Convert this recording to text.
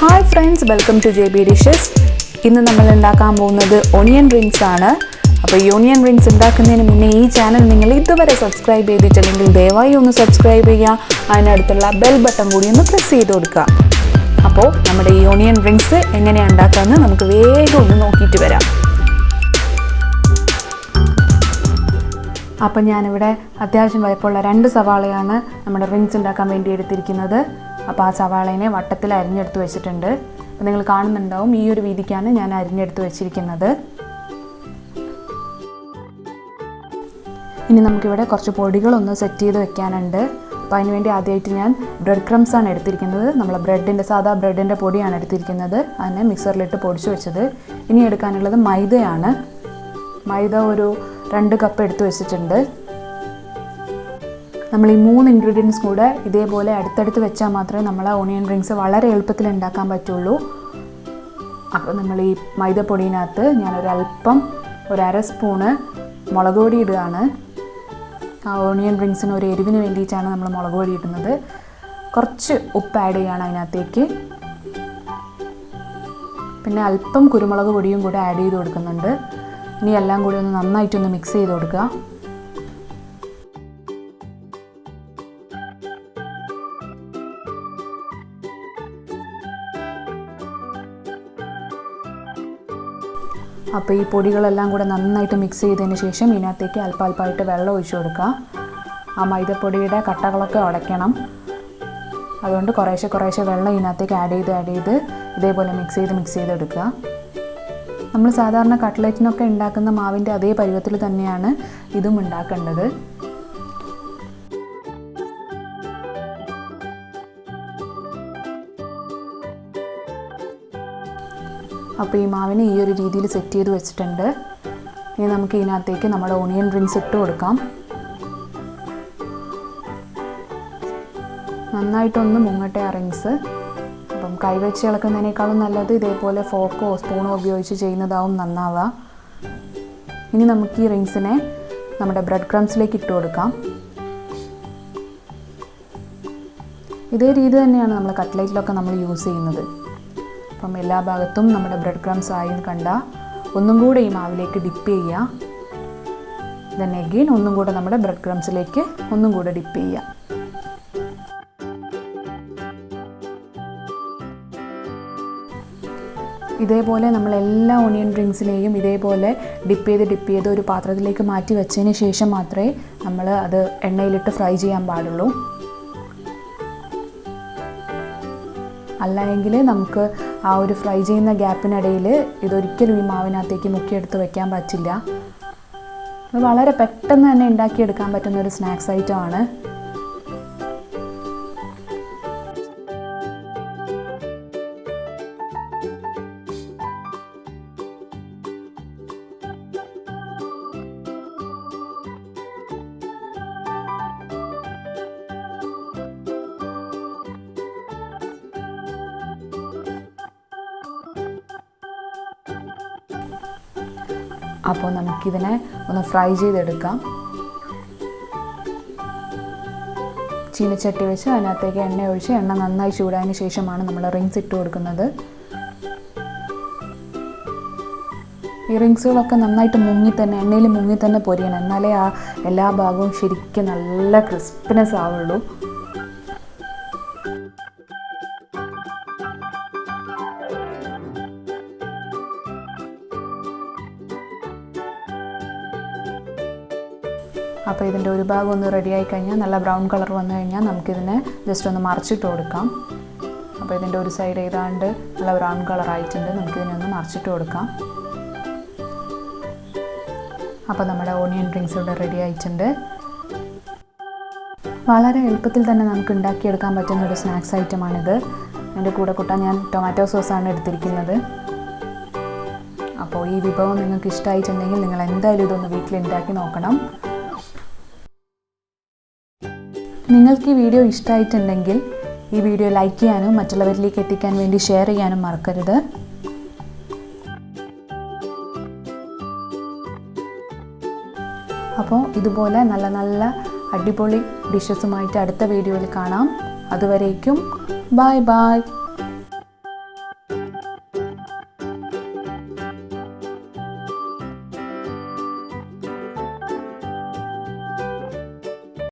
Hi friends, welcome to JB Dishes. ഇന്ന് നമ്മൾ ഉണ്ടാക്കാൻ പോകുന്നത് ഓണിയൻ റിംഗ്സ് ആണ്. അപ്പോൾ ഈ ഓണിയൻ റിംഗ്സ് ഉണ്ടാക്കുന്നതിന് മുന്നേ ഈ ചാനൽ നിങ്ങൾ ഇതുവരെ സബ്സ്ക്രൈബ് ചെയ്തിട്ടില്ലെങ്കിൽ ദയവായി ഒന്ന് സബ്സ്ക്രൈബ് ചെയ്യുക. അതിനടുത്തുള്ള ബെൽ ബട്ടൺ കൂടി ഒന്ന് പ്രസ് ചെയ്ത് കൊടുക്കുക. അപ്പോൾ നമ്മുടെ ഈ ഓണിയൻ റിംഗ്സ് എങ്ങനെയാണ് ഉണ്ടാക്കാമെന്ന് നമുക്ക് വേഗം ഒന്ന് നോക്കിയിട്ട് വരാം. അപ്പോൾ ഞാനിവിടെ അത്യാവശ്യം വലിപ്പമുള്ള 2 സവാളയാണ് നമ്മുടെ റിംഗ്സ് ഉണ്ടാക്കാൻ വേണ്ടി എടുത്തിരിക്കുന്നത്. അപ്പോൾ ആ സവാളേനെ വട്ടത്തിൽ അരിഞ്ഞെടുത്ത് വെച്ചിട്ടുണ്ട്. അപ്പോൾ നിങ്ങൾ കാണുന്നുണ്ടാവും ഈ ഒരു വീതിക്കാണ് ഞാൻ അരിഞ്ഞെടുത്ത് വെച്ചിരിക്കുന്നത്. ഇനി നമുക്കിവിടെ കുറച്ച് പൊടികളൊന്ന് സെറ്റ് ചെയ്ത് വെക്കാനുണ്ട്. അപ്പോൾ അതിനുവേണ്ടി ആദ്യമായിട്ട് ഞാൻ ബ്രെഡ് ക്രംസ് ആണ് എടുത്തിരിക്കുന്നത്. നമ്മൾ സാധാ ബ്രെഡിൻ്റെ പൊടിയാണ് എടുത്തിരിക്കുന്നത്. അതിനെ മിക്സറിലിട്ട് പൊടിച്ച് വെച്ചത്. ഇനി എടുക്കാനുള്ളത് മൈദയാണ്. മൈദ ഒരു 2 കപ്പ് എടുത്ത് വെച്ചിട്ടുണ്ട്. നമ്മൾ ഈ 3 ഇൻഗ്രീഡിയൻസ് കൂടെ ഇതേപോലെ അടുത്തടുത്ത് വെച്ചാൽ മാത്രമേ നമ്മൾ ഓണിയൻ റിംഗ്സ് വളരെ എളുപ്പത്തിൽ ഉണ്ടാക്കാൻ പറ്റുള്ളൂ. അപ്പോൾ നമ്മൾ ഈ മൈദപ്പൊടിയിനകത്ത് ഞാനൊരല്പം ഒരു 1/2 സ്പൂണ് മുളക് പൊടി ഇടുകയാണ്. ആ ഓണിയൻ റിംഗ്സിന് ഒരു എരിവിന് വേണ്ടിയിട്ടാണ് നമ്മൾ മുളക് പൊടി ഇടുന്നത്. കുറച്ച് ഉപ്പ് ആഡ് ചെയ്യുകയാണ് അതിനകത്തേക്ക്. പിന്നെ അല്പം കുരുമുളക് പൊടിയും കൂടെ ആഡ് ചെയ്ത് കൊടുക്കുന്നുണ്ട്. ഇനി എല്ലാം കൂടി ഒന്ന് നന്നായിട്ടൊന്ന് മിക്സ് ചെയ്ത് കൊടുക്കുക. അപ്പോൾ ഈ പൊടികളെല്ലാം കൂടെ നന്നായിട്ട് മിക്സ് ചെയ്തതിന് ശേഷം ഇതിനകത്തേക്ക് അല്പമായിട്ട് വെള്ളം ഒഴിച്ച് കൊടുക്കുക. ആ മൈദപ്പൊടിയുടെ കട്ടകളൊക്കെ ഉടയ്ക്കണം. അതുകൊണ്ട് കുറേശ്ശെ വെള്ളം ഇതിനകത്തേക്ക് ആഡ് ചെയ്ത് ഇതേപോലെ മിക്സ് ചെയ്തെടുക്കുക. നമ്മൾ സാധാരണ കട്ട്ലറ്റിനൊക്കെ ഉണ്ടാക്കുന്ന മാവിൻ്റെ അതേ പരുവത്തിൽ തന്നെയാണ് ഇതും ഉണ്ടാക്കേണ്ടത്. അപ്പോൾ ഈ മാവിനെ ഈ ഒരു രീതിയിൽ സെറ്റ് ചെയ്ത് വെച്ചിട്ടുണ്ട്. ഇനി നമുക്ക് ഇതിനകത്തേക്ക് നമ്മുടെ ഓണിയൻ റിംഗ്സ് ഇട്ട് കൊടുക്കാം. നന്നായിട്ടൊന്ന് മുങ്ങട്ടെ ആ റിംഗ്സ്. അപ്പം കൈവച്ച് ഇളക്കുന്നതിനേക്കാളും നല്ലത് ഇതേപോലെ ഫോർക്കോ സ്പൂണോ ഉപയോഗിച്ച് ചെയ്യുന്നതാവും നന്നാവുക. ഇനി നമുക്ക് ഈ റിംഗ്സിനെ നമ്മുടെ ബ്രെഡ് ക്രംസിലേക്ക് ഇട്ട് കൊടുക്കാം. ഇതേ രീതി തന്നെയാണ് നമ്മൾ കട്ട്ലറ്റിലൊക്കെ നമ്മൾ യൂസ് ചെയ്യുന്നത്. അപ്പം എല്ലാ ഭാഗത്തും നമ്മുടെ ബ്രെഡ് ക്രംസ് ആയി കണ്ടാൽ ഒന്നും കൂടെ ഈ മാവിലേക്ക് ഡിപ്പ് ചെയ്യുക. ദെൻ അഗെയിൻ ഒന്നും കൂടെ നമ്മുടെ ബ്രെഡ് ക്രംസിലേക്ക് ഒന്നും കൂടെ ഡിപ്പ് ചെയ്യുക. ഇതേപോലെ നമ്മൾ എല്ലാ ഓണിയൻ റിംഗ്സിനെയും ഇതേപോലെ ഡിപ്പ് ചെയ്ത് ഒരു പാത്രത്തിലേക്ക് മാറ്റി വെച്ചതിന് ശേഷം മാത്രമേ നമ്മൾ അത് എണ്ണയിലിട്ട് ഫ്രൈ ചെയ്യാൻ പാടുള്ളൂ. അല്ലെങ്കിൽ നമുക്ക് ആ ഒരു ഫ്രൈ ചെയ്യുന്ന ഗ്യാപ്പിനിടയിൽ ഇതൊരിക്കലും ഈ മാവിനകത്തേക്ക് മുക്കിയെടുത്ത് വെക്കാൻ പറ്റില്ല. അത് വളരെ പെട്ടെന്ന് തന്നെ ഉണ്ടാക്കിയെടുക്കാൻ പറ്റുന്ന ഒരു സ്നാക്സ് ഐറ്റമാണ്. അപ്പോൾ നമുക്കിതിനെ ഒന്ന് ഫ്രൈ ചെയ്തെടുക്കാം. ചീനച്ചട്ടി വെച്ച് അതിനകത്തേക്ക് എണ്ണ ഒഴിച്ച് എണ്ണ നന്നായി ചൂടായതിന് ശേഷമാണ് നമ്മൾ റിംഗ്സ് ഇട്ട് കൊടുക്കുന്നത്. ഈ റിംഗ്സുകളൊക്കെ നന്നായിട്ട് എണ്ണയിൽ മുങ്ങി തന്നെ പൊരിയണം. എന്നാലേ ആ എല്ലാ ഭാഗവും ശരിക്കും നല്ല ക്രിസ്പിനെസ് ആവുള്ളൂ. അപ്പോൾ ഇതിൻ്റെ ഒരു ഭാഗം ഒന്ന് റെഡിയായി കഴിഞ്ഞാൽ നല്ല ബ്രൗൺ കളർ വന്നു കഴിഞ്ഞാൽ നമുക്കിതിനെ ജസ്റ്റ് ഒന്ന് മറിച്ചിട്ട് കൊടുക്കാം. അപ്പോൾ ഇതിൻ്റെ ഒരു സൈഡ് ഏതാണ്ട് നല്ല ബ്രൗൺ കളർ ആയിട്ടുണ്ട്. നമുക്കിതിനെ ഒന്ന് മറിച്ചിട്ട് കൊടുക്കാം. അപ്പോൾ നമ്മുടെ ഓണിയൻ റിംഗ്സ് ഇവിടെ റെഡി ആയിട്ടുണ്ട്. വളരെ എളുപ്പത്തിൽ തന്നെ നമുക്ക് ഉണ്ടാക്കിയെടുക്കാൻ പറ്റുന്ന ഒരു സ്നാക്സ് ഐറ്റമാണിത്. അതിൻ്റെ കൂടെ കൂട്ടാൻ ഞാൻ ടൊമാറ്റോ സോസാണ് എടുത്തിരിക്കുന്നത്. അപ്പോൾ ഈ വിഭവം നിങ്ങൾക്ക് ഇഷ്ടമായിട്ടുണ്ടെങ്കിൽ നിങ്ങൾ എന്തായാലും ഇതൊന്ന് വീട്ടിൽ ഉണ്ടാക്കി നോക്കണം. നിങ്ങൾക്ക് ഈ വീഡിയോ ഇഷ്ടമായിട്ടുണ്ടെങ്കിൽ ഈ വീഡിയോ ലൈക്ക് ചെയ്യാനും മറ്റുള്ളവരിലേക്ക് എത്തിക്കാൻ വേണ്ടി ഷെയർ ചെയ്യാനും മറക്കരുത്. അപ്പോൾ ഇതുപോലെ നല്ല അടിപൊളി ഡിഷസുമായിട്ട് അടുത്ത വീഡിയോയിൽ കാണാം. അതുവരേക്കും ബൈ ബൈ.